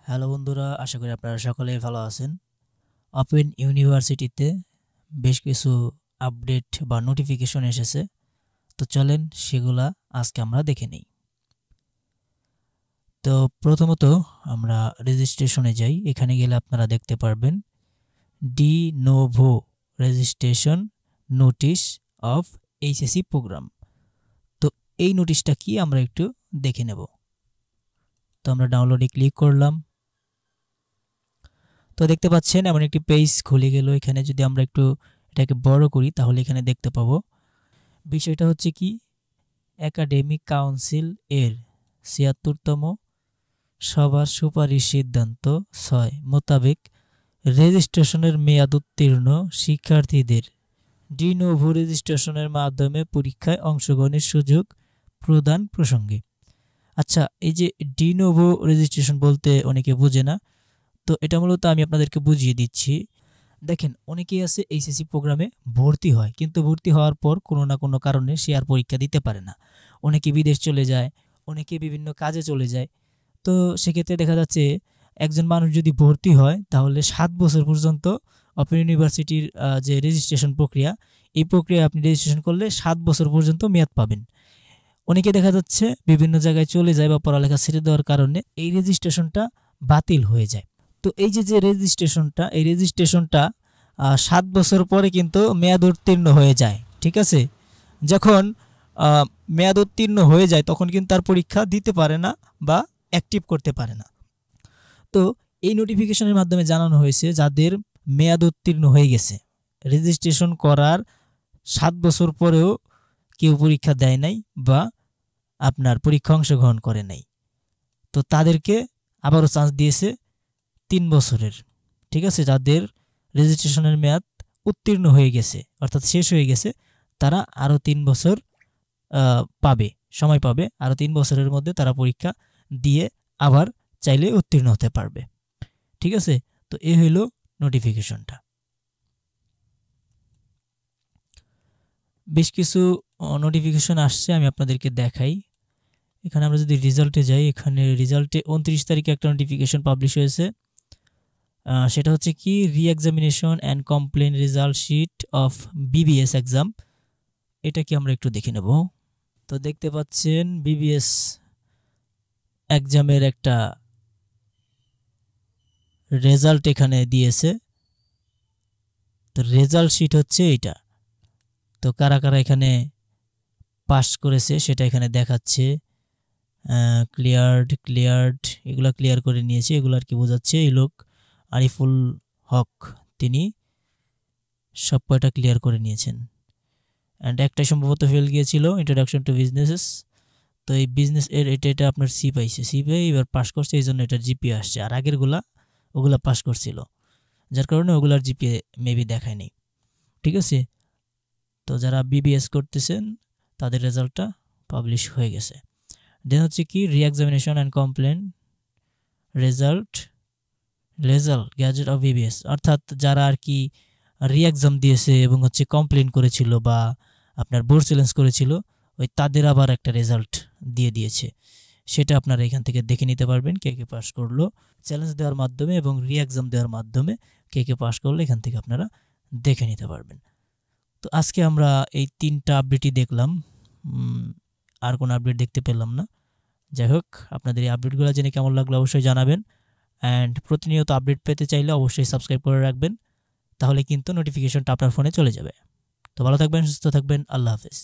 Hello বন্ধুরা, আশা করি আপনারা সকলেই ভালো আছেন। ওপেন ইউনিভার্সিটিতে বেশ কিছু আপডেট বা নোটিফিকেশন এসেছে, তো চলেন সেগুলা আজকে আমরা দেখে নিই। তো প্রথমত আমরা রেজিস্ট্রেশনে যাই। এখানে গেলে আপনারা দেখতে পারবেন de novo registration notice of HSC program. তো এই নোটিশটা কি আমরা একটু দেখে নেব। তো আমরা ডাউনলোডে ক্লিক করলাম। তো দেখতে পাচ্ছেন এমন একটি পেজ খুলে গেল। এখানে যদি আমরা একটু এটাকে বড় করি তাহলে এখানে দেখতে পাবো বিষয়টা হচ্ছে কি, একাডেমিক কাউন্সিল এর ৭৬তম সভার সুপারিশ সিদ্ধান্ত ৬ মোতাবেক রেজিস্ট্রেশনের মেয়াদ উত্তীর্ণ শিক্ষার্থীদের ডি নোভো রেজিস্ট্রেশনের মাধ্যমে পরীক্ষায় অংশগ্রহণের সুযোগ প্রদান প্রসঙ্গে। আচ্ছা, এই যে ডি নোভো রেজিস্ট্রেশন বলতে অনেকে বোঝে না, তো এটা মূলত আমি আপনাদেরকে বুঝিয়ে দিচ্ছি। দেখেন, অনেকেই আছে এইচএসসি প্রোগ্রামে ভর্তি হয়, কিন্তু ভর্তি হওয়ার পর কোনো না কোনো কারণে সে আর পরীক্ষা দিতে পারে না। অনেকে বিদেশ চলে যায়, অনেকে বিভিন্ন কাজে চলে যায়। তো সেক্ষেত্রে দেখা যাচ্ছে একজন মানুষ যদি ভর্তি হয় তাহলে ৭ বছর পর্যন্ত ওপেন ইউনিভার্সিটির যে রেজিস্ট্রেশন প্রক্রিয়া, এই প্রক্রিয়ায় আপনি রেজিস্ট্রেশন করলে ৭ বছর পর্যন্ত মেয়াদ পাবেন। অনেকে দেখা যাচ্ছে বিভিন্ন জায়গায় চলে যায় বা পড়ালেখা ছেড়ে দেওয়ার কারণে এই রেজিস্ট্রেশনটা বাতিল হয়ে যায়। তো এই যে রেজিস্ট্রেশনটা, এই রেজিস্ট্রেশনটা ৭ বছর পরে কিন্তু মেয়াদ উত্তীর্ণ হয়ে যায়। ঠিক আছে, যখন মেয়াদ উত্তীর্ণ হয়ে যায় তখন কিন্তু তার পরীক্ষা দিতে পারে না বা অ্যাক্টিভ করতে পারে না। তো এই নোটিফিকেশনের মাধ্যমে জানানো হয়েছে যাদের মেয়াদ উত্তীর্ণ হয়ে গেছে, রেজিস্ট্রেশন করার ৭ বছর পরেও কেউ পরীক্ষা দেয় নাই বা আপনার পরীক্ষা অংশগ্রহণ করে নাই, তো তাদেরকে আবারও চান্স দিয়েছে ৩ বছরের। ঠিক আছে, যাদের রেজিস্ট্রেশনের মেয়াদ উত্তীর্ণ হয়ে গেছে অর্থাৎ শেষ হয়ে গেছে, তারা আরও ৩ বছর সময় পাবে। আরও ৩ বছরের মধ্যে তারা পরীক্ষা দিয়ে আবার চাইলে উত্তীর্ণ হতে পারবে। ঠিক আছে, তো এই হইল নোটিফিকেশনটা। বেশ কিছু নোটিফিকেশন আসছে, আমি আপনাদেরকে দেখাই। এখানে আমরা যদি রেজাল্টে যাই, এখানে রেজাল্টে ২৯ তারিখে একটা নোটিফিকেশন পাবলিশ হয়েছে। সেটা হচ্ছে কি, re-examination and complain result sheet of BBS exam. এটা কি আমরা একটু দেখে নেব। তো দেখতে পাচ্ছেন বিবিএস এক্সামের একটা রেজাল্ট এখানে দিয়েছে। তো রেজাল্ট শিট হচ্ছে এটা। তো কারা কারা এখানে পাস করেছে সেটা এখানে দেখাচ্ছে। ক্লিয়ার্ড এগুলো ক্লিয়ার করে নিয়েছে, এগুলো আর কি বোঝাচ্ছে। এই লোক আরিফুল হক, তিনি সব কয়টা ক্লিয়ার করে নিয়েছেন। অ্যান্ড একটা সম্ভবত ফেল গিয়েছিল, ইন্ট্রোডাকশন টু বিজনেসেস। তো এই বিজনেস এর এটা আপনার সি পাইছে, সি পেয়ে এবার পাস করছে, এই জন্য এটার জিপিএ আসছে। আর ওগুলা পাস করছিল, যার কারণে ওগুলার জিপিএ মেবি দেখায়নি। ঠিক আছে, তো যারা বিবিএস করতেছেন তাদের রেজাল্টটা পাবলিশ হয়ে গেছে। দেন হচ্ছে কি, re-examination and complain result gazette of BBS, অর্থাৎ যারা আর কি রি-এক্সাম দিয়েছে এবং হচ্ছে কমপ্লেন করেছিল বা আপনার বোর্ড চ্যালেঞ্জ করেছিল, ওই তাদের আবার একটা রেজাল্ট দিয়ে দিয়েছে। সেটা আপনারা এখান থেকে দেখে নিতে পারবেন কে কে পাস করলো চ্যালেঞ্জ দেওয়ার মাধ্যমে এবং রি-এক্সাম দেওয়ার মাধ্যমে কে কে পাস করলো, এখান থেকে আপনারা দেখে নিতে পারবেন। তো আজকে আমরা এই 3টা আপডেটই দেখলাম, আর কোনো আপডেট দেখতে পেলাম না। যাই হোক, আপনাদের এই আপডেটগুলো জেনে কেমন লাগলো অবশ্যই জানাবেন। অ্যান্ড প্রতিনিয়ত আপডেট পেতে চাইলে অবশ্যই সাবস্ক্রাইব করে রাখবেন, তাহলে কিন্তু নোটিফিকেশনটা আপনার ফোনে চলে যাবে। তো ভালো থাকবেন, সুস্থ থাকবেন, আল্লাহ হাফেজ।